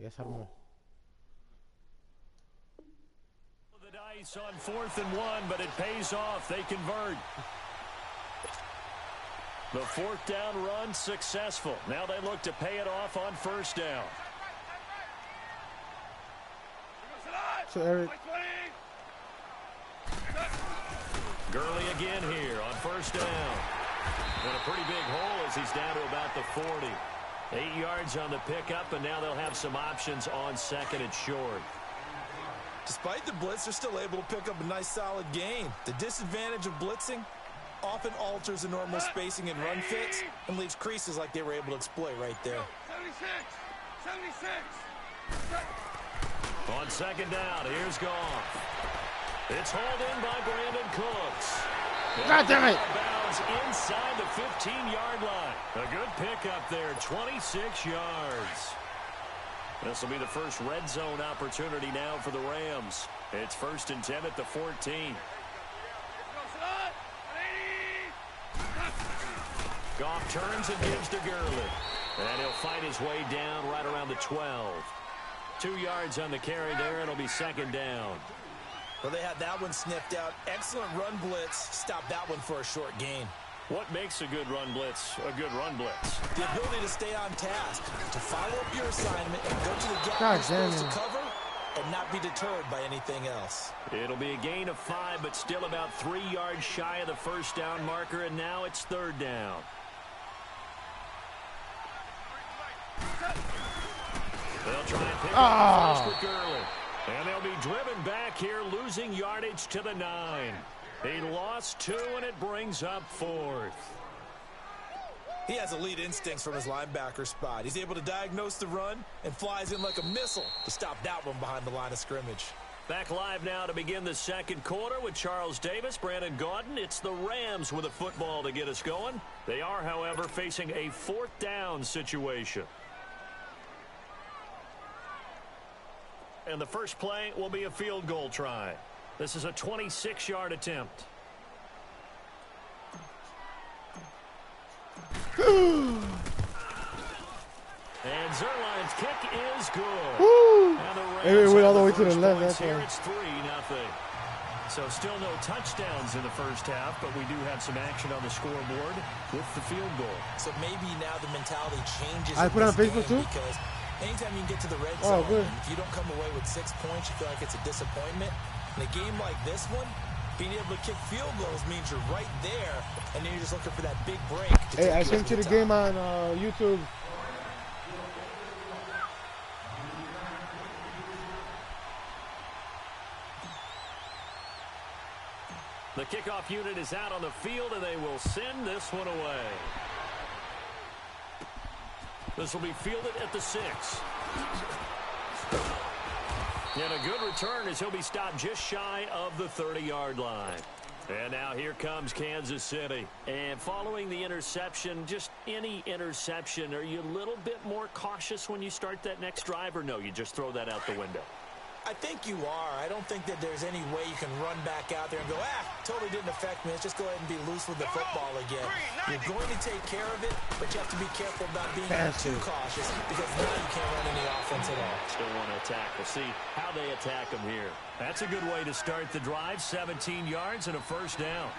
ya se armó. The dice on 4th and 1, but it pays off. They convert. The 4th down run successful. Now they look to pay it off on 1st down. So Eric. Gurley again here on 1st down. And a pretty big hole as he's down to about the 40. 8 yards on the pickup, and now they'll have some options on 2nd and short. Despite the blitz, they're still able to pick up a nice solid gain. The disadvantage of blitzing often alters the normal spacing and run fits and leaves creases like they were able to exploit right there. 76. On 2nd down, here's Goff. It's hauled in by Brandon Cooks. God damn it! Bounds inside the 15-yard line. A good pickup there, 26 yards. This will be the first red zone opportunity now for the Rams. It's 1st and 10 at the 14. Goff turns and gives to Gurley. And he'll fight his way down right around the 12. 2 yards on the carry there. It'll be 2nd down. Well, they had that one sniffed out. Excellent run blitz. Stop that one for a short gain. What makes a good run blitz a good run blitz? The ability to stay on task, to follow up your assignment and go to the gap God you're supposed damn to it. cover and not be deterred by anything else. It'll be a gain of 5, but still about 3 yards shy of the 1st down marker, and now it's 3rd down. They'll try and pick up the first with Gurley. And they'll be driven back here, losing yardage to the 9. He lost 2, and it brings up 4th. He has elite instincts from his linebacker spot. He's able to diagnose the run and flies in like a missile to stop that one behind the line of scrimmage. Back live now to begin the 2nd quarter with Charles Davis, Brandon Gaudin. It's the Rams with a football to get us going. They are, however, facing a 4th down situation. And the first play will be a field goal try. This is a 26-yard attempt. And Zerline's kick is good. Woo! And the It Rams went all have the way to the first left. points That's here. why. It's 3-0. So still no touchdowns in the first half, but we do have some action on the scoreboard with the field goal. So maybe now the mentality changes. I in put it on this Facebook game too? because anytime you can get to the red Oh, zone, good. if you don't come away with 6 points, you feel like it's a disappointment. In a game like this one, being able to kick field goals means you're right there, and then you're just looking for that big break. To Hey, take I you sent over you the top. game on YouTube. The kickoff unit is out on the field, and they will send this one away. This will be fielded at the 6. And a good return as he'll be stopped just shy of the 30-yard line. And now here comes Kansas City. And following the interception, just any interception, are you a little bit more cautious when you start that next drive, or no, you just throw that out the window? I think you are. I don't think that there's any way you can run back out there and go, totally didn't affect me. Let's just go ahead and be loose with the football again. You're going to take care of it, but you have to be careful about being too cautious because now you can't run any offense at all. Still want to attack. We'll see how they attack them here. That's a good way to start the drive. 17 yards and a 1st down.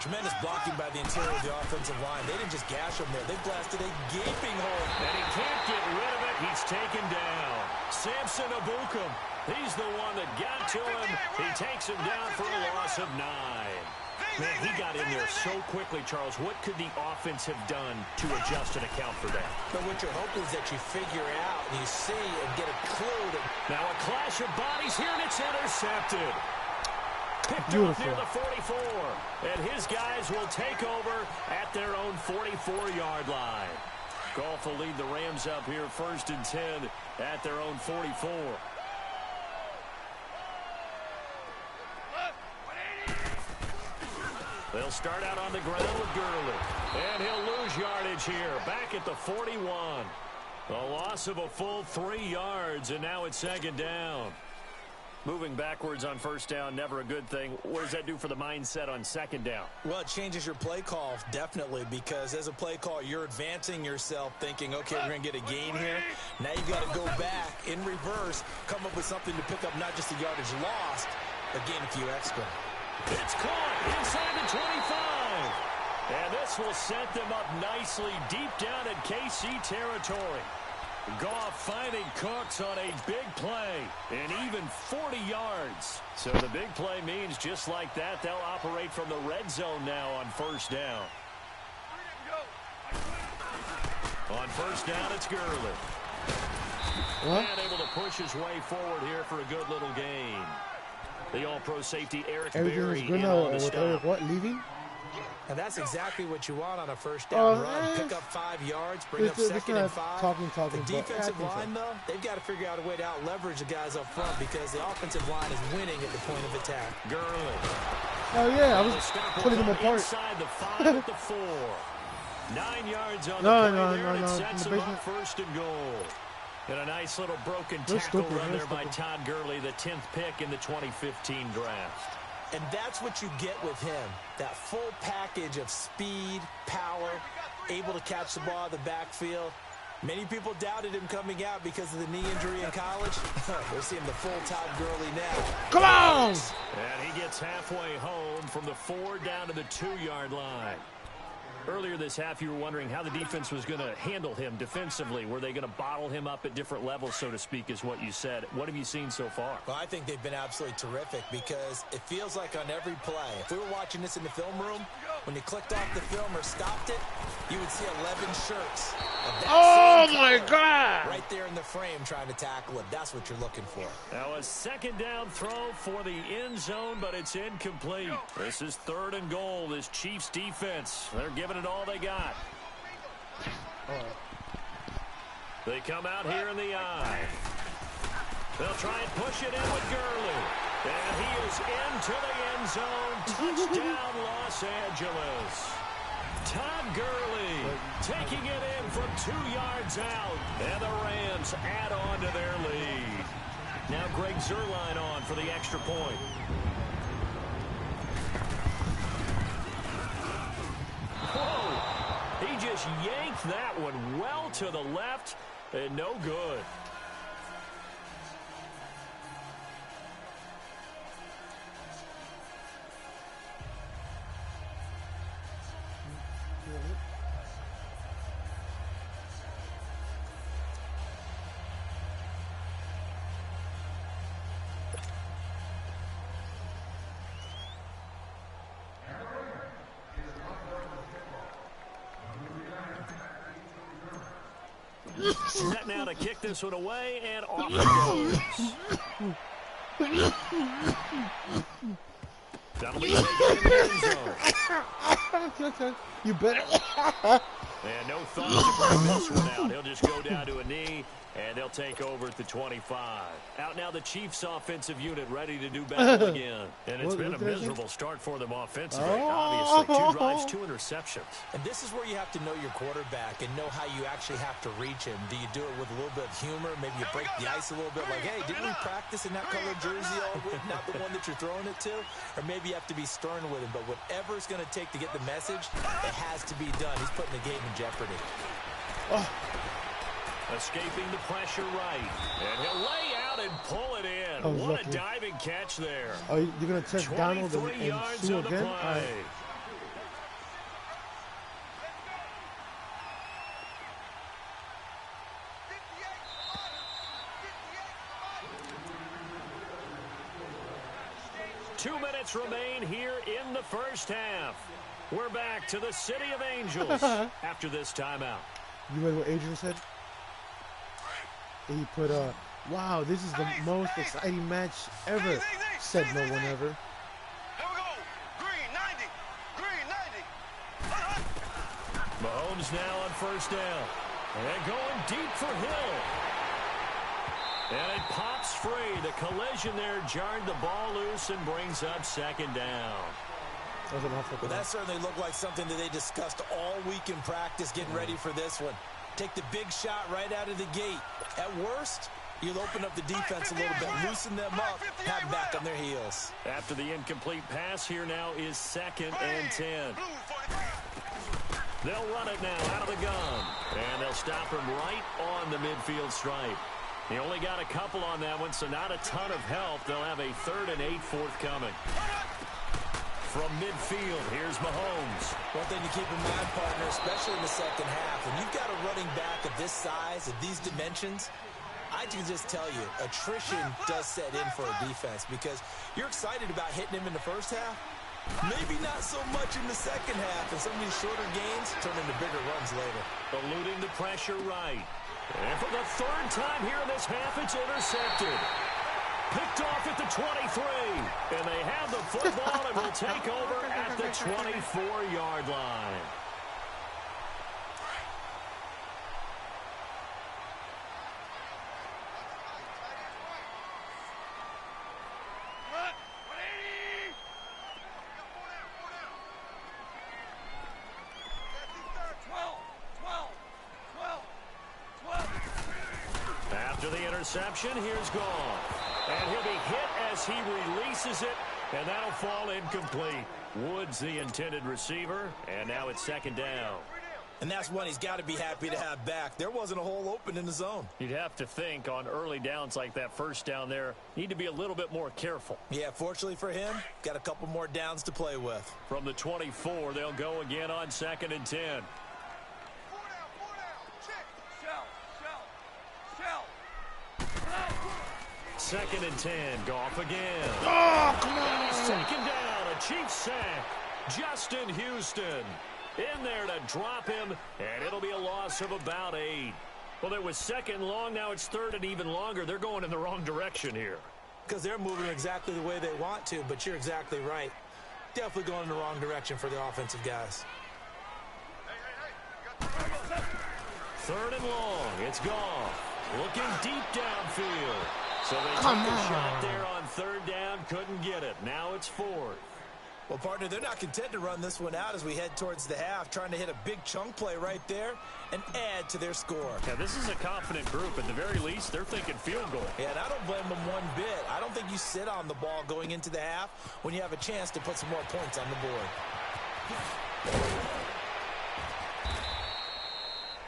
Tremendous blocking by the interior of the offensive line. They didn't just gash him there. They blasted a gaping hole. And he can't get rid of it. He's taken down. Samson Abukum. He's the one that got to him. He takes him down for a loss of 9. Man, he got in there so quickly, Charles. What could the offense have done to adjust and account for that? But what you're hoping is that you figure out and you see and get a clue. Now a clash of bodies here, and it's intercepted. Picked off near the 44. And his guys will take over at their own 44-yard line. Goff will lead the Rams up here 1st and 10 at their own 44. They'll start out on the ground with Gurley. And he'll lose yardage here. Back at the 41. A loss of a full 3 yards, and now it's 2nd down. Moving backwards on first down, never a good thing. What does that do for the mindset on second down? Well, it changes your play call, definitely, because as a play call, you're advancing yourself thinking, okay, we're going to get a gain here. Now you've got to go back in reverse, come up with something to pick up not just the yardage lost, but gain a few extra. It's caught inside the 25. And this will set them up nicely deep down in KC territory. Goff finding Cooks on a big play, and even 40 yards. So the big play means just like that, they'll operate from the red zone now on first down. On first down, it's Gurley. And able to push his way forward here for a good little gain. The all-pro safety, Eric Berry, in on the stop. Eric, what, leaving? And that's exactly what you want on a first down run. Pick up 5 yards, bring up second and 5. The defensive line, though, they've got to figure out a way to out-leverage the guys up front because the offensive line is winning at the point of attack. Gurley. Oh, yeah, I was putting them apart. Inside the 5 at the 4. 9 yards on the play there, and it sets them up first and goal. And a nice little broken tackle run there by Todd Gurley, the 10th pick in the 2015 draft. And that's what you get with him, that full package of speed, power, able to catch the ball in the backfield. Many people doubted him coming out because of the knee injury in college. We're seeing the full Todd Gurley now. Come on! And he gets halfway home from the 4 down to the 2-yard line. Earlier this half, you were wondering how the defense was going to handle him defensively. Were they going to bottle him up at different levels, so to speak, is what you said. What have you seen so far? Well, I think they've been absolutely terrific because it feels like on every play, if we were watching this in the film room, when you clicked off the film or stopped it, you would see 11 shirts. Oh, my God! Right there in the frame trying to tackle it. That's what you're looking for. Now a second down throw for the end zone, but it's incomplete. This is 3rd and goal. This Chiefs defense, they're giving it all they got. They come out here in the eye. They'll try and push it in with Gurley. And he is into the end zone. Touchdown, Los Angeles. Todd Gurley taking it in from 2 yards out. And the Rams add on to their lead. Now Greg Zuerlein on for the extra point. Whoa! He just yanked that one well to the left and no good. Set now to kick this one away, and off it goes. That'll be taken in the end zone. You better. And no thought to bring this one out. He'll just go down to a knee, and they'll take over at the 25. Out now the Chiefs offensive unit ready to do battle again. And it's been a miserable start for them offensively, obviously. 2 drives, 2 interceptions. And this is where you have to know your quarterback and know how you actually have to reach him. Do you do it with a little bit of humor? Maybe you break the ice a little bit like, hey, didn't we practice in that colored jersey all week, not the one that you're throwing it to? Or maybe you have to be stern with him. But whatever it's going to take to get the message, it has to be done. He's putting the game in jeopardy. Escaping the pressure right. And he'll lay out and pull it in. What a diving catch there. Oh, you're going to test Donald and Sue again? All right. 2 minutes remain here in the first half. We're back to the City of Angels after this timeout. You read what Adrian said? He put, wow, this is the most exciting match ever, said no one ever. Here we go. Green 90. Green 90. Mahomes now on first down. And going deep for Hill. And it pops free. The collision there jarred the ball loose and brings up second down. Well, that certainly looked like something that they discussed all week in practice, getting ready for this one. Take the big shot right out of the gate. At worst, You'll open up the defense a little bit, loosen them up, have them back on their heels. After the incomplete pass, here now is 2nd and 10. They'll run it now out of the gun. And they'll stop him right on the midfield stripe. He only got a couple on that one, so not a ton of help. They'll have a 3rd and 8 forthcoming. From midfield, here's Mahomes. One thing to keep in mind, partner, especially in the second half, when you've got a running back of this size, of these dimensions, I can just tell you, attrition does set in for a defense because you're excited about hitting him in the first half. Maybe not so much in the second half, and some of these shorter gains turn into bigger runs later. Eluding the pressure right. And for the 3rd time here in this half, it's intercepted. Picked off at the 23. And they have the football and will take over at the 24-yard line. After the interception, here's Goff. And he'll be hit as he releases it, and that'll fall incomplete. Woods the intended receiver, and now it's 2nd down. And that's one he's got to be happy to have back. There wasn't a hole open in the zone. You'd have to think on early downs like that first down there, need to be a little bit more careful. Yeah, fortunately for him, got a couple more downs to play with. From the 24, they'll go again on 2nd and 10. 2nd and 10, Goff again. Oh, come on! He's taken down, a Chiefs sack. Justin Houston in there to drop him, and it'll be a loss of about 8. Well, it was 2nd long, now it's 3rd and even longer. They're going in the wrong direction here. Because they're moving exactly the way they want to, but you're exactly right. Definitely going in the wrong direction for the offensive guys. 3rd and long, it's Goff. Looking deep downfield. So they took a shot there on 3rd down, couldn't get it. Now it's 4th. Well, partner, they're not content to run this one out as we head towards the half, trying to hit a big chunk play right there and add to their score. Yeah, this is a confident group. At the very least, they're thinking field goal. Yeah, and I don't blame them one bit. I don't think you sit on the ball going into the half when you have a chance to put some more points on the board.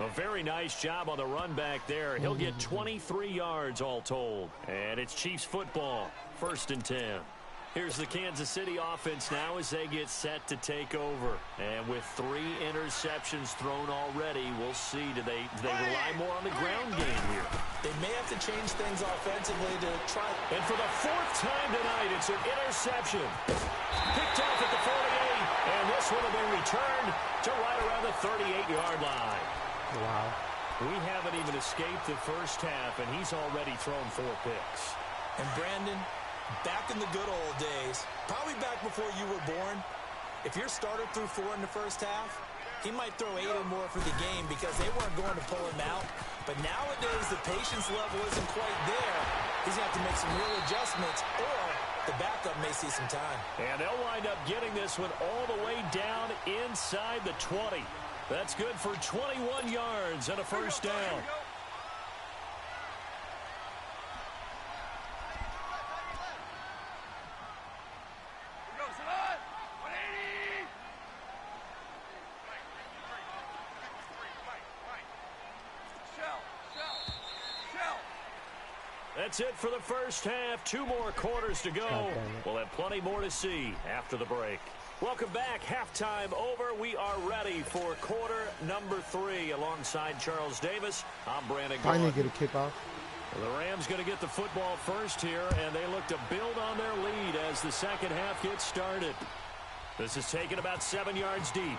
A very nice job on the run back there. He'll get 23 yards all told. And it's Chiefs football, 1st and 10. Here's the Kansas City offense now as they get set to take over. And with 3 interceptions thrown already, we'll see. Do they rely more on the ground game here? They may have to change things offensively to try. And for the 4th time tonight, it's an interception. Picked off at the 48, and this one will be returned to right around the 38-yard line. Wow. We haven't even escaped the first half, and he's already thrown 4 picks. And Brandon, back in the good old days, probably back before you were born, if your starter threw 4 in the first half, he might throw 8 or more for the game because they weren't going to pull him out. But nowadays, the patience level isn't quite there. He's going to have to make some real adjustments, or the backup may see some time. And they'll wind up getting this one all the way down inside the 20. That's good for 21 yards and a 1st down. That's it for the first half. 2 more quarters to go. We'll have plenty more to see after the break. Welcome back. Halftime over. We are ready for quarter number 3. Alongside Charles Davis, I'm Brandon Finally Gordon. get a kickoff. The Rams going to get the football first here, and they look to build on their lead as the second half gets started. This is taken about 7 yards deep.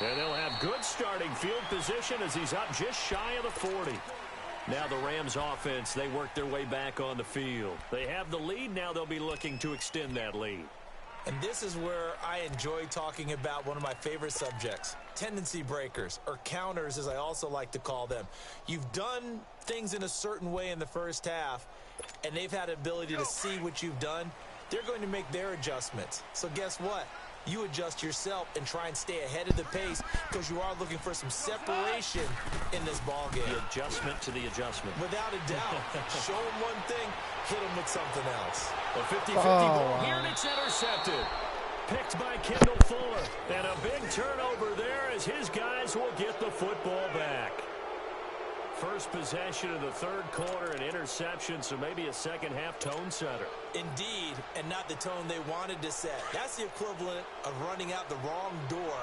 And they'll have good starting field position as he's up just shy of the 40. Now the Rams offense, they work their way back on the field. They have the lead. Now they'll be looking to extend that lead. And this is where I enjoy talking about one of my favorite subjects, tendency breakers, or counters as I also like to call them. You've done things in a certain way in the first half, and they've had the ability to see what you've done. They're going to make their adjustments. So guess what? you adjust yourself and try and stay ahead of the pace because you are looking for some separation in this ball game. The adjustment to the adjustment. Without a doubt. Show him one thing, hit him with something else. A 50-50 ball here, and it's intercepted. Picked by Kendall Fuller. And a big turnover there as his guys will get the football back. First possession of the third quarter, an interception, so maybe a second-half tone setter. Indeed, and not the tone they wanted to set. That's the equivalent of running out the wrong door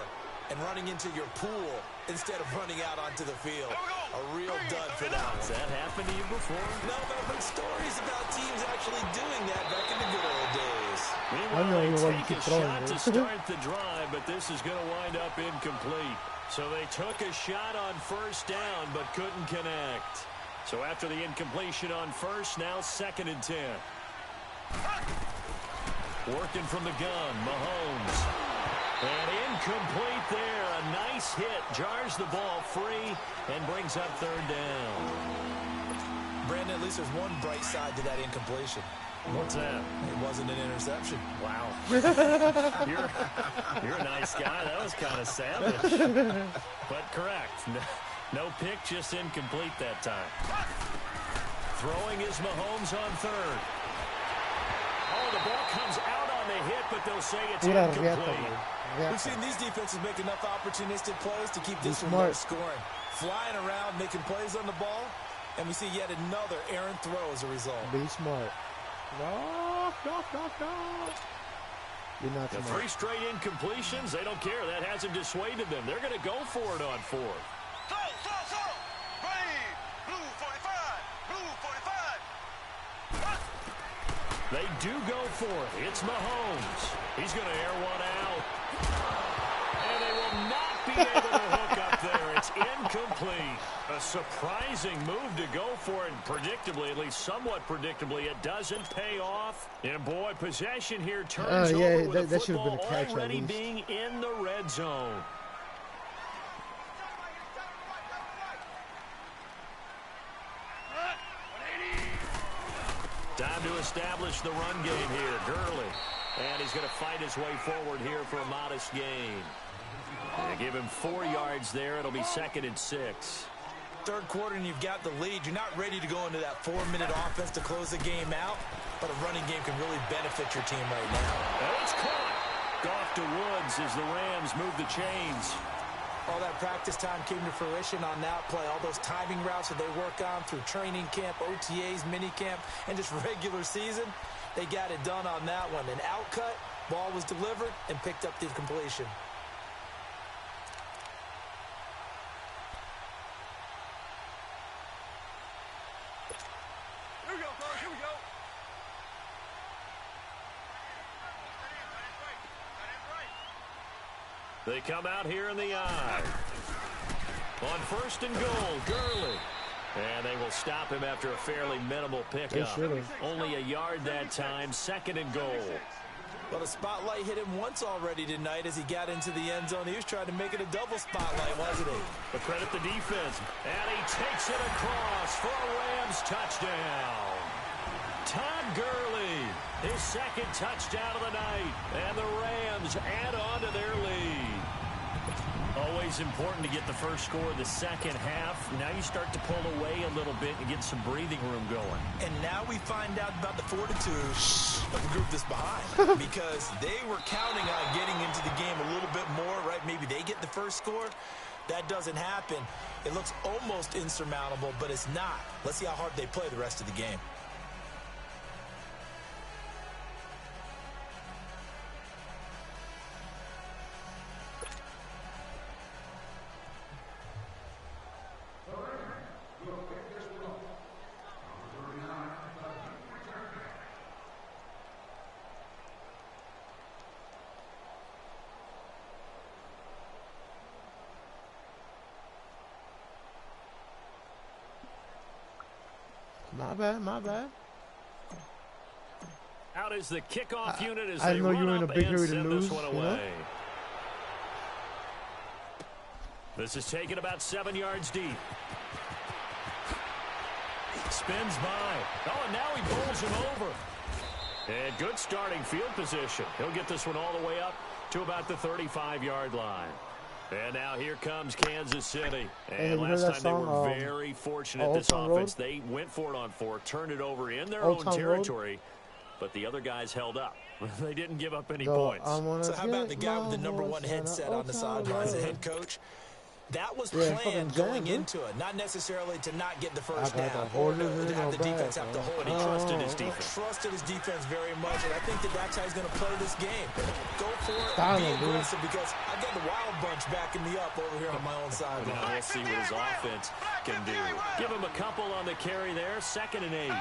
and running into your pool instead of running out onto the field. A real dud for that one. Has that happened to you before? No, but I've heard stories about teams actually doing that back in the good old days. Meanwhile, they take a shot to start the drive, but this is going to wind up incomplete. So they took a shot on first down, but couldn't connect. So after the incompletion on first, now 2nd and 10. Working from the gun, Mahomes. And incomplete there. A nice hit. Jars the ball free and brings up 3rd down. Brandon, at least there's one bright side to that incompletion. What's that? It wasn't an interception. Wow. You're a nice guy. That was kind of savage. But correct. No pick, just incomplete that time. Throwing is Mahomes on 3rd. Oh, the ball comes out on the hit, but they'll say it's incomplete. We've seen these defenses make enough opportunistic plays to keep this one low scoring. Flying around, making plays on the ball, and we see yet another errant throw as a result. Be smart. No. You're not the smart. 3 straight incompletions, they don't care. That hasn't dissuaded them. They're going to go for it on 4th. Slow. Ready. Blue 45. Blue 45. They do go for it. It's Mahomes. He's going to air one out. And they will not be able to hook up there. It's incomplete. A surprising move to go for it. And predictably, at least somewhat predictably, it doesn't pay off. And boy, possession here turns over with the football already being in the red zone. Time to establish the run game here. Gurley. And he's going to fight his way forward here for a modest gain. They give him 4 yards there. It'll be 2nd and 6. Third quarter and you've got the lead. You're not ready to go into that 4-minute offense to close the game out, but a running game can really benefit your team right now. And it's caught. Off to Woods as the Rams move the chains. All that practice time came to fruition on that play. All those timing routes that they work on through training camp, OTAs, minicamp, and just regular season, they got it done on that one. An outcut, ball was delivered, and picked up the completion. Here we go, fellas. Here we go. They come out here in the eye. On 1st and goal, Gurley. And they will stop him after a fairly minimal pickup. Only a yard that time, 2nd and goal. Well, the spotlight hit him once already tonight as he got into the end zone. He was trying to make it a double spotlight, wasn't he? But credit the defense. And he takes it across for a Rams touchdown. Todd Gurley, his 2nd touchdown of the night. And the Rams add on to their lead. Always important to get the first score of the second half. Now you start to pull away a little bit and get some breathing room going. And now we find out about the fortitude of the group that's behind. Because they were counting on getting into the game a little bit more, right? Maybe they get the first score. That doesn't happen. It looks almost insurmountable, but it's not. Let's see how hard they play the rest of the game. My bad. Out is the kickoff unit as I they know run you were in a up big and hurry to send lose, this one you know? away. This is taken about 7 yards deep. Spins by. Oh, and now he bowls him over. And good starting field position. He'll get this one all the way up to about the 35-yard line. And now here comes Kansas City. Hey, And you heard last that time they song, were very fortunate, Old this Town offense. Road? They went for it on 4, turned it over in their Old own Town territory, but the other guys held up. They didn't give up any Yo, points. So how about the guy with the number 1 headset on the sidelines, the head coach? That was planned going into it, not necessarily to not get the first down or to have the defense have to hold it. He trusted his defense. Trusted his defense very much, and I think that's how he's going to play this game. Go for it, be aggressive, because I've got the wild bunch backing me up over here on my own side. Now we'll see what his offense can do. Give him a couple on the carry there, 2nd and 8.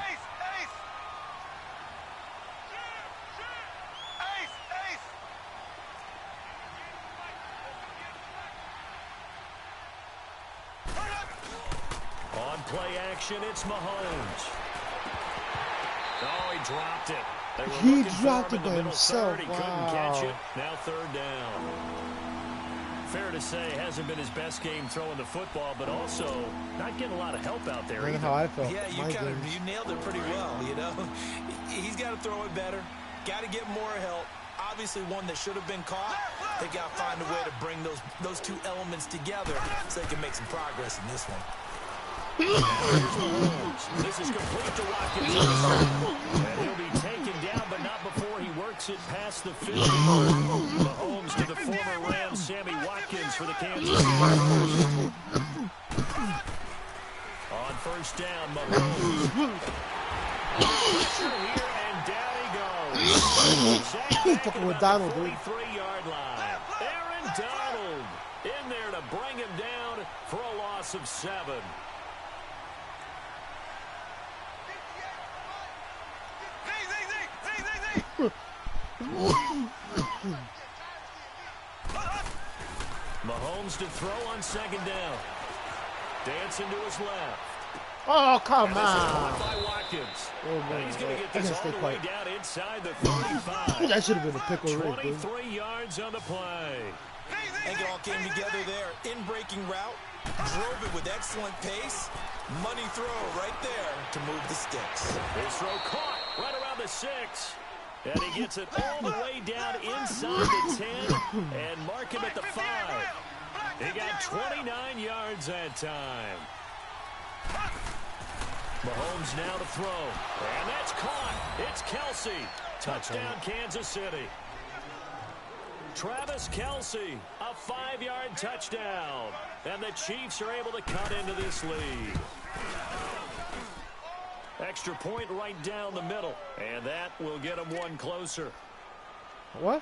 On play action, it's Mahomes. Oh, he dropped it. He dropped it by himself. He couldn't catch it. Now 3rd down. Fair to say, hasn't been his best game throwing the football, but also not getting a lot of help out there. That's how I felt. Yeah, you nailed it pretty well, you know. He's got to throw it better. Got to get more help. Obviously one that should have been caught. They got to find a way to bring those two elements together so they can make some progress in this one. This is complete to Watkins. And he'll be taken down, but not before he works it past the 50. Mahomes to the former Rams, Sammy Watkins for the Kansas City. On 1st down, Mahomes. Pressure here, and down he goes. He's fucking with Donald, dude. 43-yard line. Aaron Donald in there to bring him down for a loss of 7. Mahomes to throw on 2nd down. Dancing to his left. Oh, come on. By Watkins. Oh, man. He's going to get this all the way down inside the 35. That should have been a pickle rig, dude. 23 yards on the play. I think it all came together there. In-breaking route. Drove it with excellent pace. Money throw right there to move the sticks. His throw caught right around the 6. And he gets it all the way down inside the 10 and mark him at the 5. He got 29 yards that time. Mahomes now to throw. And that's caught. It's Kelsey. Touchdown, Kansas City. Travis Kelsey, a 5-yard touchdown. And the Chiefs are able to cut into this lead. Extra point right down the middle. And that will get them one closer. What?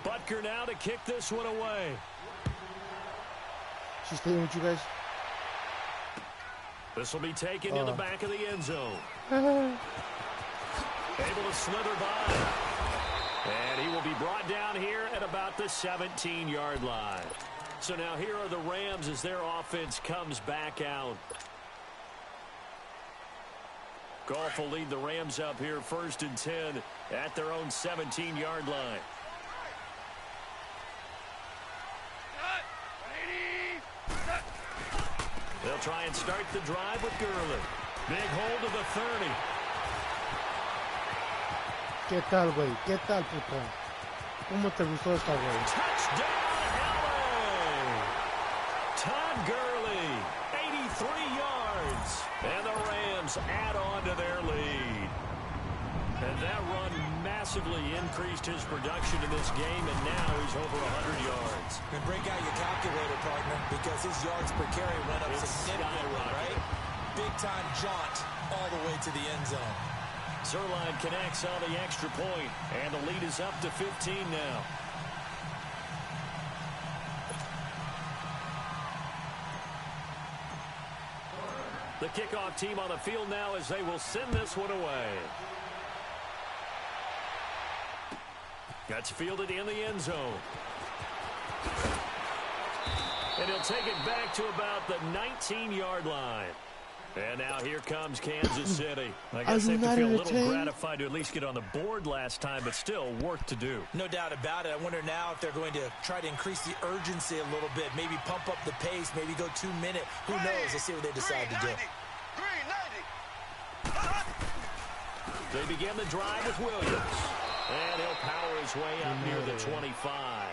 Butker now to kick this one away. She's staying with you guys? This will be taken in the back of the end zone. Able to slither by. And he will be brought down here at about the 17-yard line. So now here are the Rams as their offense comes back out. Goff will lead the Rams up here 1st and 10 at their own 17-yard line. They'll try and start the drive with Gurley. Big hold of the 30. ¿Qué tal, güey? ¿Qué tal, puta? ¿Cómo te gustó esta, güey? Touchdown, LA! Todd Gurley, 83 yards. And the Rams add on to their lead. And that run massively increased his production in this game, and now he's over 100 yards. And break out your calculator, partner, because his yards per carry went up significantly, right? Big-time jaunt all the way to the end zone. Zerline connects on the extra point, and the lead is up to 15 now. The kickoff team on the field now as they will send this one away. That's fielded in the end zone. And he'll take it back to about the 19-yard line. And now here comes Kansas City. I guess they have to feel a little gratified to at least get on the board last time, but still work to do. No doubt about it. I wonder now if they're going to try to increase the urgency a little bit, maybe pump up the pace, maybe go 2 minute. Who knows? Let's see what they decide to do. They begin the drive with Williams. And he'll power his way up near the 25.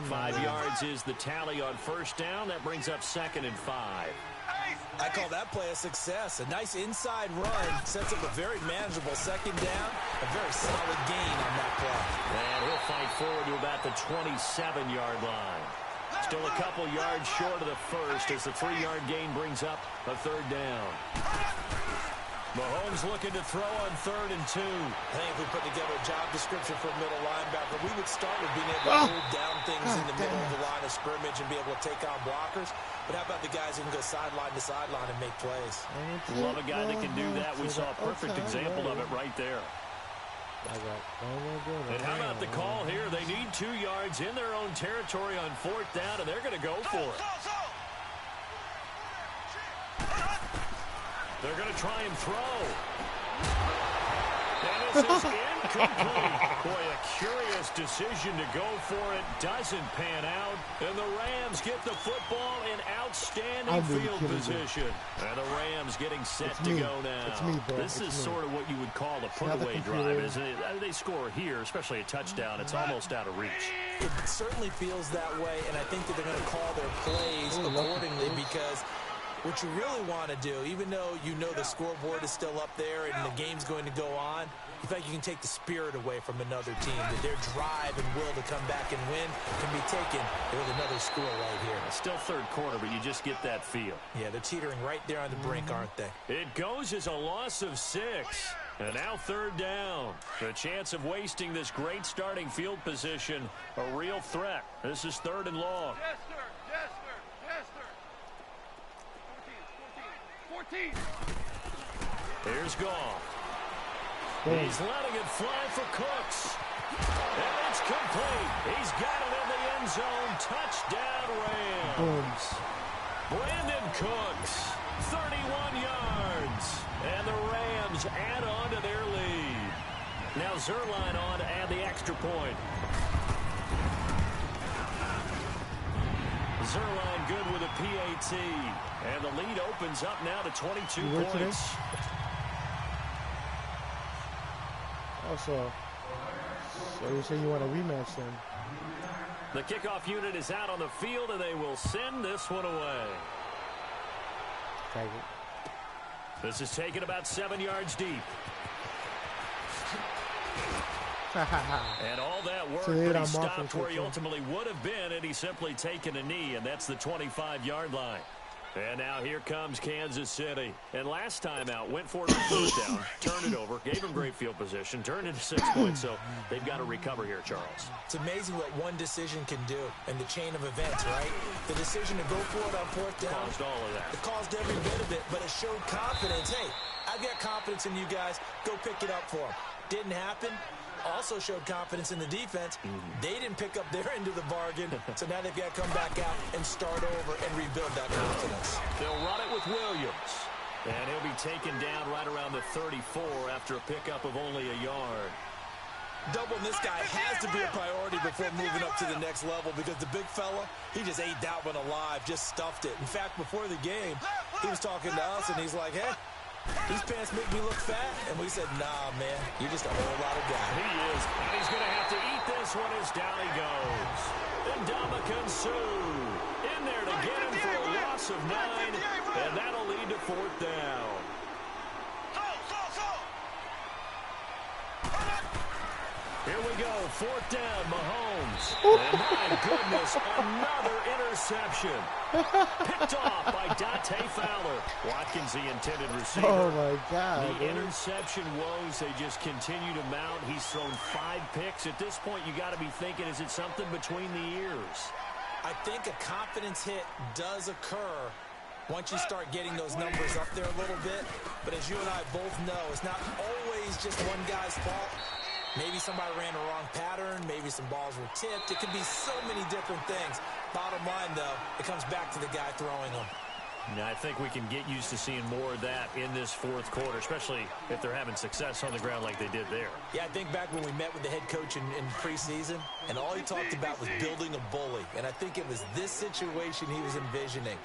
5 yards is the tally on first down. That brings up 2nd and 5. I call that play a success. A nice inside run sets up a very manageable 2nd down. A very solid gain on that play. And he'll fight forward to about the 27-yard line. Still a couple yards short of the first as the 3-yard gain brings up a 3rd down. Mahomes looking to throw on 3rd and 2. I think if we put together a job description for a middle linebacker, we would start with being able to hold down things in the middle of the line of scrimmage and be able to take on blockers. But how about the guys who can go sideline to sideline and make plays? Love a guy that can do that. We saw a perfect example of it right there. And how about the call here? They need 2 yards in their own territory on 4th down, and they're going to go for it. They're going to try and throw. And this is incomplete. Boy, a curious decision to go for it. Doesn't pan out. And the Rams get the football in outstanding field position. And the Rams getting set to go now. It's me, bro. This is sort of what you would call a put-away drive, isn't it? They score here, especially a touchdown. It's almost out of reach. It certainly feels that way, and I think that they're going to call their plays accordingly because what you really want to do, even though you know the scoreboard is still up there and the game's going to go on, you think you can take the spirit away from another team, that their drive and will to come back and win can be taken with another score right here. It's still 3rd quarter, but you just get that feel. Yeah, they're teetering right there on the brink, aren't they? It goes as a loss of 6. And now 3rd down. The chance of wasting this great starting field position, a real threat. This is 3rd and long. Yes, sir. Yes, sir. Yes, sir. 14. Here's Goff. He's letting it fly for Cooks. And it's complete. He's got it in the end zone. Touchdown, Rams. Brandon Cooks, 31 yards. And the Rams add on to their lead. Now Zerline on to add the extra point. Zerline good with a PAT. And the lead opens up now to 22 points. Also, so you say you want a rematch then? The kickoff unit is out on the field, and they will send this one away. Take it. This is taken about 7 yards deep. And all that work, but he stopped where he ultimately would have been had he simply taken a knee, and that's the 25-yard line. And now here comes Kansas City. And last time out, went for it on 3rd down, turned it over, gave him great field position, turned into 6 points. So they've got to recover here, Charles. It's amazing what one decision can do in the chain of events, right? The decision to go for it on 4th down caused all of that. It caused every bit of it, but it showed confidence. Hey, I've got confidence in you guys. Go pick it up for them. Didn't happen. Also showed confidence in the defense. They didn't pick up their end of the bargain, so now they've got to come back out and start over and rebuild that confidence. They'll run it with Williams. And he'll be taken down right around the 34 after a pickup of only a yard. Doubling this guy has to be a priority before moving up to the next level because the big fella, he just ate that one alive, just stuffed it. In fact, before the game, he was talking to us, and he's like, hey, these pants make me look fat. And we said, nah, man, you're just a whole lot of guy. He is. And he's going to have to eat this one as down he goes. And Ndamukong Suh in there to get him for a loss of 9. And that'll lead to 4th down. Here we go, 4th down, Mahomes. And my goodness, another interception. Picked off by Dante Fowler. Watkins, the intended receiver. Oh, my God. The interception woes, they just continue to mount. He's thrown 5 picks. At this point, you got to be thinking, is it something between the ears? I think a confidence hit does occur once you start getting those numbers up there a little bit. But as you and I both know, it's not always just one guy's fault. Maybe somebody ran the wrong pattern. Maybe some balls were tipped. It could be so many different things. Bottom line, though, it comes back to the guy throwing them. Now, I think we can get used to seeing more of that in this 4th quarter, especially if they're having success on the ground like they did there. Yeah, I think back when we met with the head coach in preseason, and all he talked about was building a bully. And I think it was this situation he was envisioning.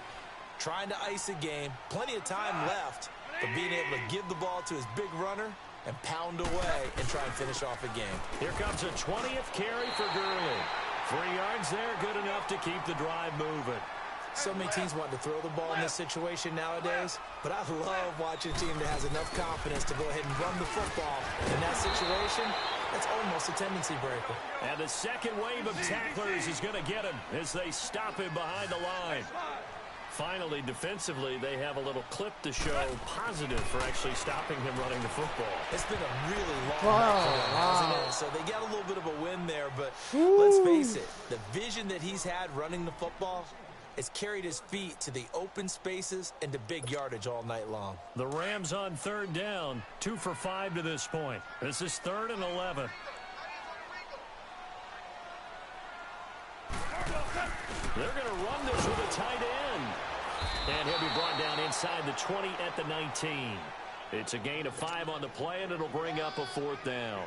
Trying to ice a game, plenty of time left, but being able to give the ball to his big runner and pound away and try and finish off a game. Here comes a 20th carry for Gurley. 3 yards there, good enough to keep the drive moving. So many teams want to throw the ball in this situation nowadays, but I love watching a team that has enough confidence to go ahead and run the football. In that situation, that's almost a tendency breaker. And the second wave of tacklers is going to get him as they stop him behind the line. Finally, defensively, they have a little clip to show positive for actually stopping him running the football. It's been a really long night for them, hasn't it? So they got a little bit of a win there, but let's face it, the vision that he's had running the football has carried his feet to the open spaces and to big yardage all night long. The Rams on 3rd down, 2 for 5 to this point. This is 3rd and 11. They're going to run this with a tight end. And he'll be brought down inside the 20 at the 19. It's a gain of 5 on the play, and it'll bring up a 4th down.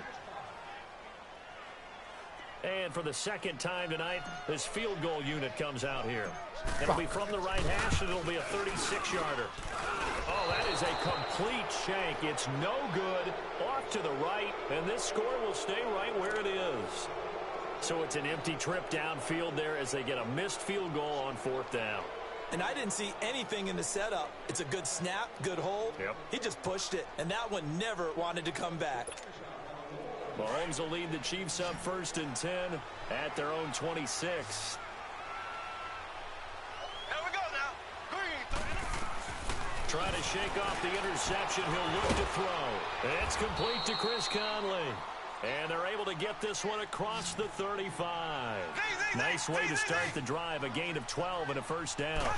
And for the second time tonight, this field goal unit comes out here. It'll be from the right hash, and it'll be a 36-yarder. Oh, that is a complete shank. It's no good, off to the right, and this score will stay right where it is. So it's an empty trip downfield there as they get a missed field goal on 4th down. And I didn't see anything in the setup. It's a good snap, good hold. Yep. He just pushed it, and that one never wanted to come back. Mahomes will lead the Chiefs up 1st and 10 at their own 26. Here we go now. Green. Trying to shake off the interception. He'll look to throw. It's complete to Chris Conley. And they're able to get this one across the 35. Nice way to start the drive. A gain of 12 and a 1st down.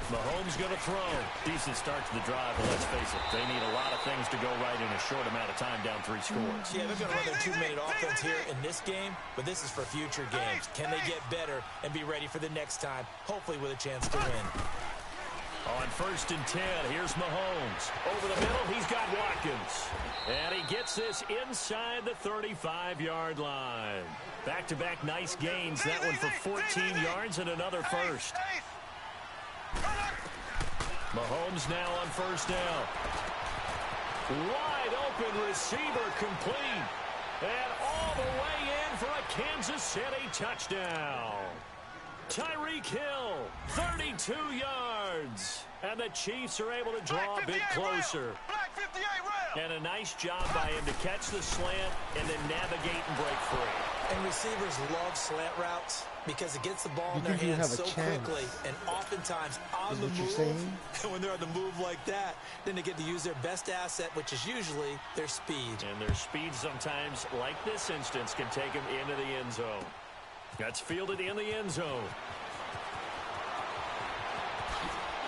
Mahomes going to throw. Decent start to the drive, but let's face it, they need a lot of things to go right in a short amount of time down 3 scores. Yeah, they're going to run their 2-minute offense here in this game, but this is for future games. Can they get better and be ready for the next time, hopefully with a chance to win? On 1st and 10, here's Mahomes. Over the middle, he's got Watkins. And he gets this inside the 35-yard line. Back-to-back nice gains. That one for 14 yards and another first. Mahomes now on 1st down. Wide open receiver complete. And all the way in for a Kansas City touchdown. Tyreek Hill, 32 yards. And the Chiefs are able to draw a bit closer. And a nice job by him to catch the slant and then navigate and break free. And receivers love slant routes because it gets the ball in their hands so quickly and oftentimes on the move. And when they're on the move like that, then they get to use their best asset, which is usually their speed. And their speed sometimes, like this instance, can take them into the end zone. That's fielded in the end zone.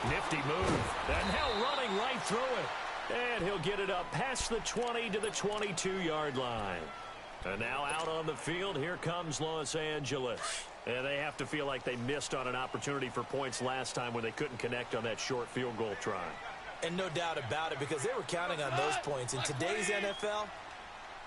Nifty move. And now running right through it. And he'll get it up past the 20 to the 22-yard line. And now out on the field, here comes Los Angeles. And they have to feel like they missed on an opportunity for points last time when they couldn't connect on that short field goal try. And no doubt about it, because they were counting on those points. In today's NFL,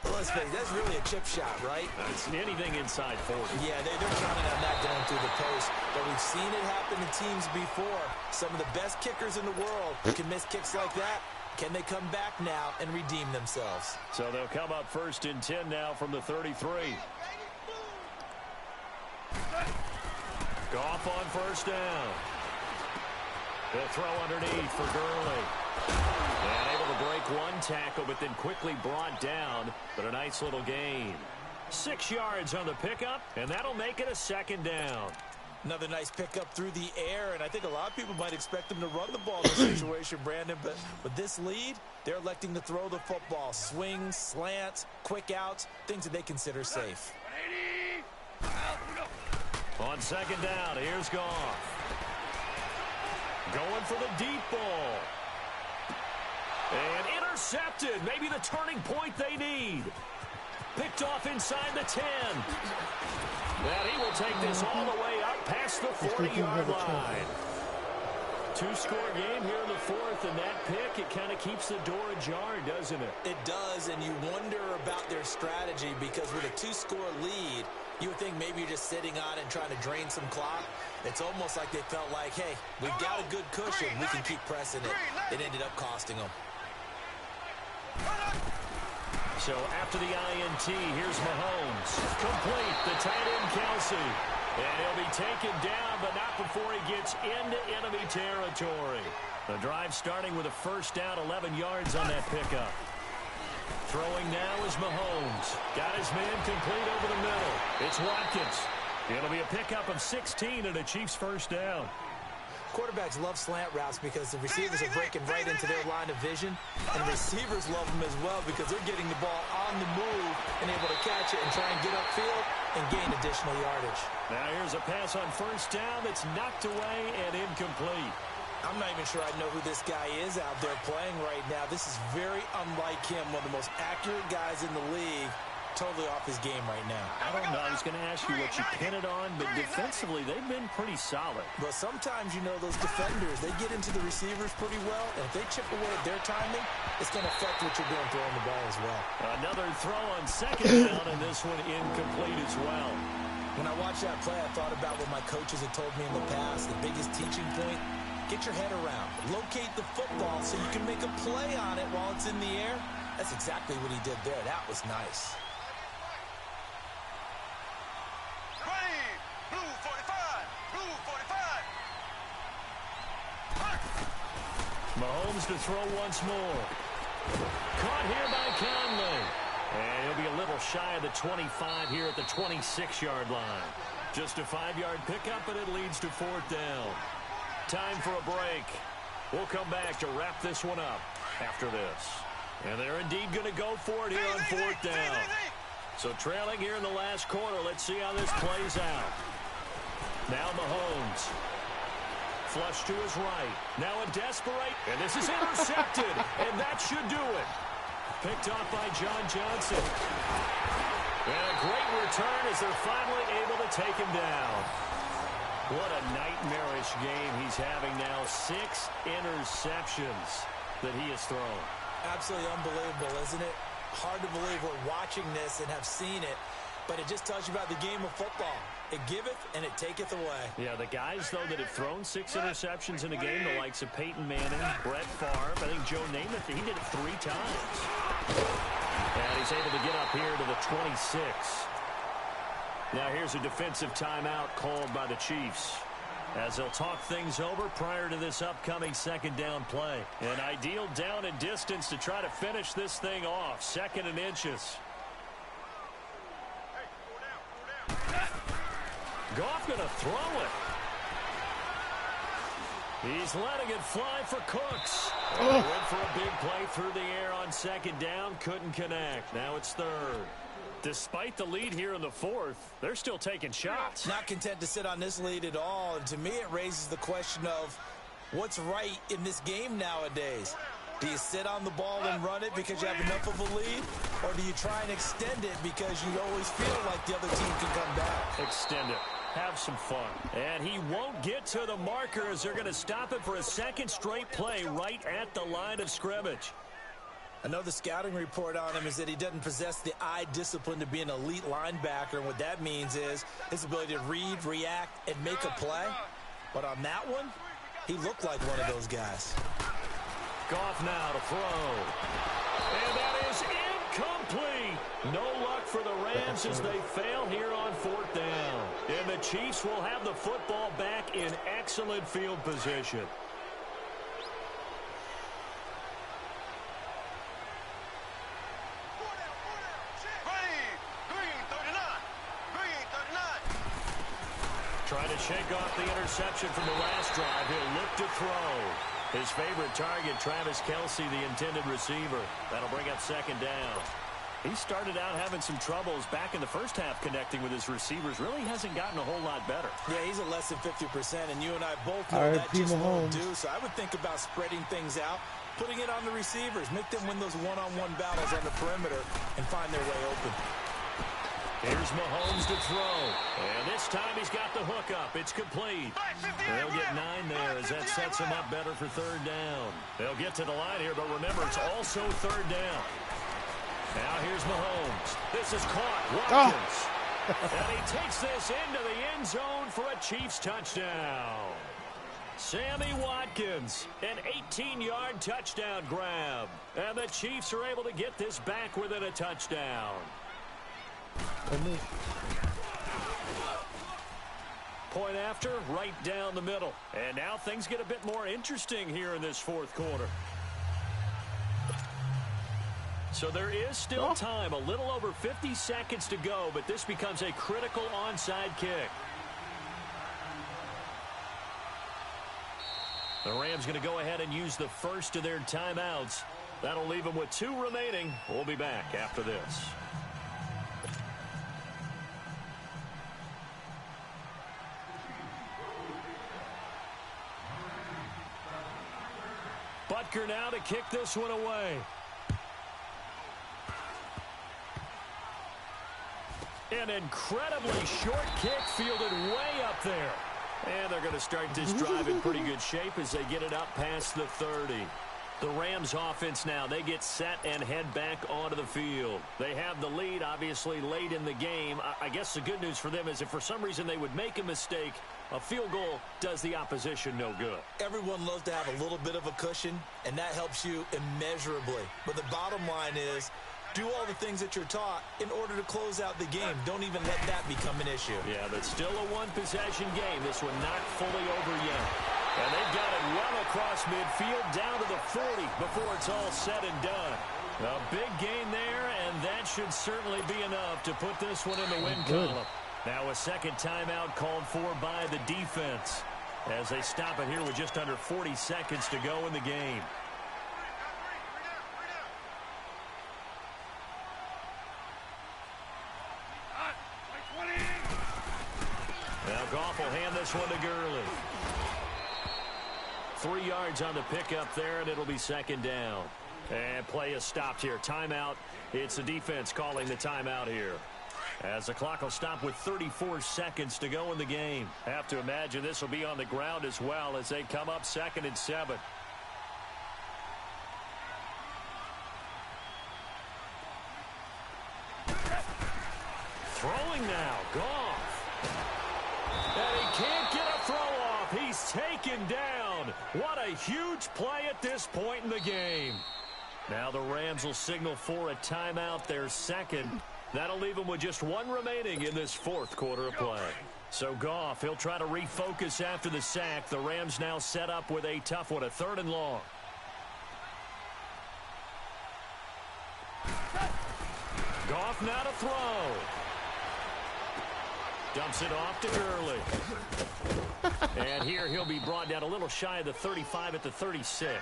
let's face it, that's really a chip shot, right? It's anything inside 40. Yeah, they're counting on that going through the post. But we've seen it happen to teams before. Some of the best kickers in the world can miss kicks like that. Can they come back now and redeem themselves? So they'll come up 1st and 10 now from the 33. Goff on 1st down. They'll throw underneath for Gurley. And able to break one tackle, but then quickly brought down. But a nice little gain. 6 yards on the pickup, and that'll make it a 2nd down. Another nice pickup through the air, and I think a lot of people might expect them to run the ball in this situation, Brandon, but with this lead, they're electing to throw the football. Swings, slants, quick outs, things that they consider safe. On 2nd down, here's Goff. Going for the deep ball. And intercepted. Maybe the turning point they need. Picked off inside the 10. And he will take this all the way up past the 40-yard line. 2-score game here in the 4th, and that pick, it kind of keeps the door ajar, doesn't it? It does, and you wonder about their strategy because with a 2-score lead, you would think maybe you're just sitting on it and trying to drain some clock. It's almost like they felt like, hey, we've got a good cushion. We can keep pressing it. It ended up costing them. So after the INT, here's Mahomes. Complete, the tight end Kelsey. And he'll be taken down, but not before he gets into enemy territory. The drive starting with a first down, 11 yards on that pickup. Throwing now is Mahomes. Got his man complete over the middle. It's Watkins. It'll be a pickup of 16 and a Chiefs first down. Quarterbacks love slant routes because the receivers are breaking right into their line of vision, and receivers love them as well because they're getting the ball on the move and able to catch it and try and get upfield and gain additional yardage. Now here's a pass on first down that's knocked away and incomplete. I'm not even sure I know who this guy is out there playing right now. This is very unlike him, one of the most accurate guys in the league. Totally off his game right now. I don't know. I was going to ask you what you pin it on, but defensively, they've been pretty solid. But sometimes, you know, those defenders, they get into the receivers pretty well, and if they chip away at their timing, it's going to affect what you're doing throwing the ball as well. Another throw on second down, and this one incomplete as well. When I watched that play, I thought about what my coaches had told me in the past. The biggest teaching point, get your head around. Locate the football so you can make a play on it while it's in the air. That's exactly what he did there. That was nice. Mahomes to throw once more. Caught here by Conley. And he'll be a little shy of the 25 here at the 26-yard line. Just a 5-yard pickup, and it leads to fourth down. Time for a break. We'll come back to wrap this one up after this. And they're indeed going to go for it here on fourth down. So trailing here in the last quarter, let's see how this plays out. Now Mahomes. Flush to his right. Now a desperate, and this is intercepted, and that should do it. Picked off by John Johnson. And a great return as they're finally able to take him down. What a nightmarish game he's having now. 6 interceptions that he has thrown. Absolutely unbelievable, isn't it? Hard to believe we're watching this and have seen it, but it just tells you about the game of football. It giveth and it taketh away. Yeah, the guys, though, that have thrown 6 interceptions in a game, the likes of Peyton Manning, Brett Favre, I think Joe Namath, he did it 3 times. And he's able to get up here to the 26. Now here's a defensive timeout called by the Chiefs, as they'll talk things over prior to this upcoming second down play. An ideal down and distance to try to finish this thing off. 2nd and inches. Goff going to throw it. He's letting it fly for Cooks. Went for a big play through the air on second down. Couldn't connect. Now it's third. Despite the lead here in the fourth, they're still taking shots. Not content to sit on this lead at all. And to me, it raises the question of what's right in this game nowadays. Do you sit on the ball and run it because you have enough of a lead? Or do you try and extend it because you always feel like the other team can come back? Extend it. Have some fun. And he won't get to the marker as they're going to stop it for a second straight play right at the line of scrimmage. I know the scouting report on him is that he doesn't possess the eye discipline to be an elite linebacker. And what that means is his ability to read, react, and make a play. But on that one, he looked like one of those guys. Goff now to throw. And that is incomplete. No luck for the Rams as they fail here on fourth down. And the Chiefs will have the football back in excellent field position. Trying to shake off the interception from the last drive. He'll look to throw. His favorite target, Travis Kelce, the intended receiver. That'll bring up second down. He started out having some troubles back in the first half connecting with his receivers. Really hasn't gotten a whole lot better. Yeah, he's at less than 50%, and you and I both know that just won't do. So I would think about spreading things out, putting it on the receivers, make them win those one-on-one battles on the perimeter, and find their way open. Here's Mahomes to throw. And this time he's got the hook up. It's complete. They'll get 9 there as that sets him up better for third down. They'll get to the line here, but remember, it's also third down. Now here's Mahomes. This is caught. Watkins. And he takes this into the end zone for a Chiefs touchdown. Sammy Watkins, an 18-yard touchdown grab. And the Chiefs are able to get this back within a touchdown. Point after, right down the middle. And now things get a bit more interesting here in this fourth quarter. So there is still time, a little over 50 seconds to go, but this becomes a critical onside kick. The Rams going to go ahead and use the first of their timeouts. That'll leave them with 2 remaining. We'll be back after this. Butker now to kick this one away. An incredibly short kick fielded way up there. And they're going to start this drive in pretty good shape as they get it up past the 30. The Rams offense now, they get set and head back onto the field. They have the lead, obviously, late in the game. I guess the good news for them is if for some reason they would make a mistake, a field goal does the opposition no good. Everyone loves to have a little bit of a cushion, and that helps you immeasurably. But the bottom line is, do all the things that you're taught in order to close out the game. Don't even let that become an issue. Yeah, but still a one-possession game. This one not fully over yet. And they've got it well across midfield down to the 40 before it's all said and done. A big gain there, and that should certainly be enough to put this one in the win column. Now a second timeout called for by the defense as they stop it here with just under 40 seconds to go in the game. Now Goff will hand this one to Gurley. 3 yards on the pickup there, and it'll be second down. And play is stopped here. Timeout. It's the defense calling the timeout here. As the clock will stop with 34 seconds to go in the game. Have to imagine this will be on the ground as well as they come up 2nd and 7. Throwing now. Goff. And he can't get a throw off. He's taken down. What a huge play at this point in the game. Now the Rams will signal for a timeout, their second. That'll leave them with just 1 remaining in this fourth quarter of play. So Goff, he'll try to refocus after the sack. The Rams now set up with a tough one, a 3rd and long. Goff now to throw. Dumps it off to Gurley. And here he'll be brought down a little shy of the 35 at the 36.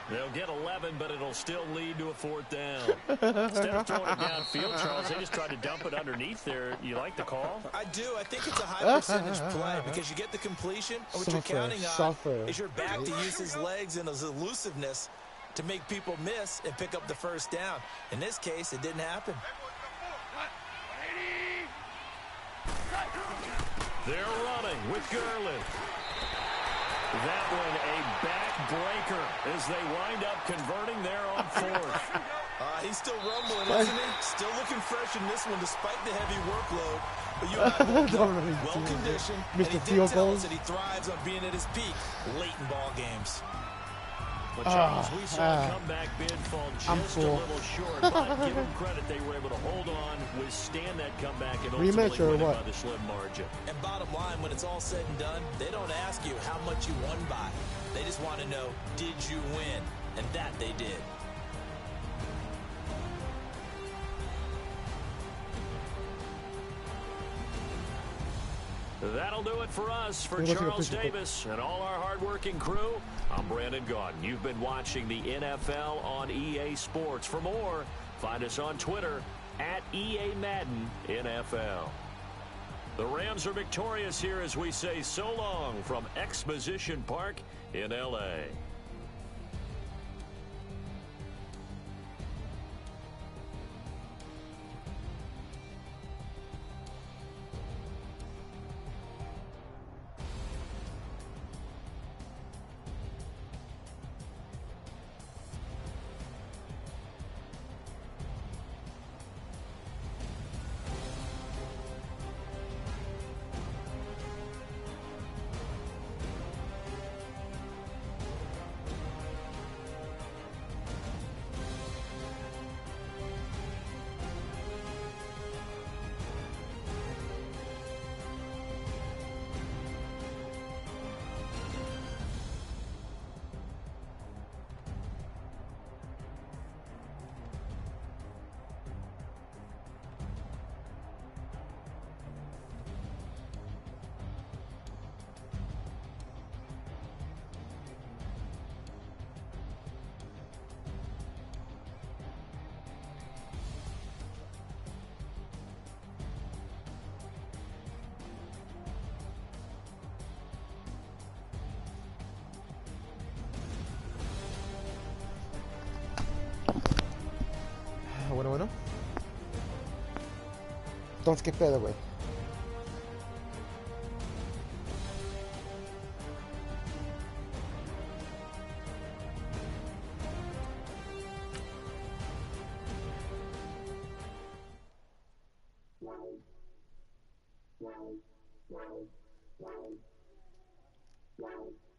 They'll get 11, but it'll still lead to a 4th down. Instead of throwing it downfield, Charles, they just tried to dump it underneath there. You like the call? I do. I think it's a high percentage play because you get the completion. And what you're counting on is your back to use his legs and his elusiveness to make people miss and pick up the first down. In this case, it didn't happen. They're running with Gurley. That one a backbreaker as they wind up converting there on 4th. He's still rumbling, isn't he? Still looking fresh in this one despite the heavy workload. But you and I well-conditioned, and he did tell us that he thrives on being at his peak late in ball games. But Charles, we saw a comeback bid fall just a little short, but give them credit, they were able to hold on, withstand that comeback, and ultimately win it by the slim margin. And bottom line, when it's all said and done, they don't ask you how much you won by. They just want to know, did you win? And that they did. That'll do it for us. For Charles Davis and all our hardworking crew, I'm Brandon Gaudin. You've been watching the NFL on EA Sports. For more, find us on Twitter at EA Madden NFL. The Rams are victorious here as we say so long from Exposition Park in L.A. Entonces, ¿qué pedo, güey? Wow.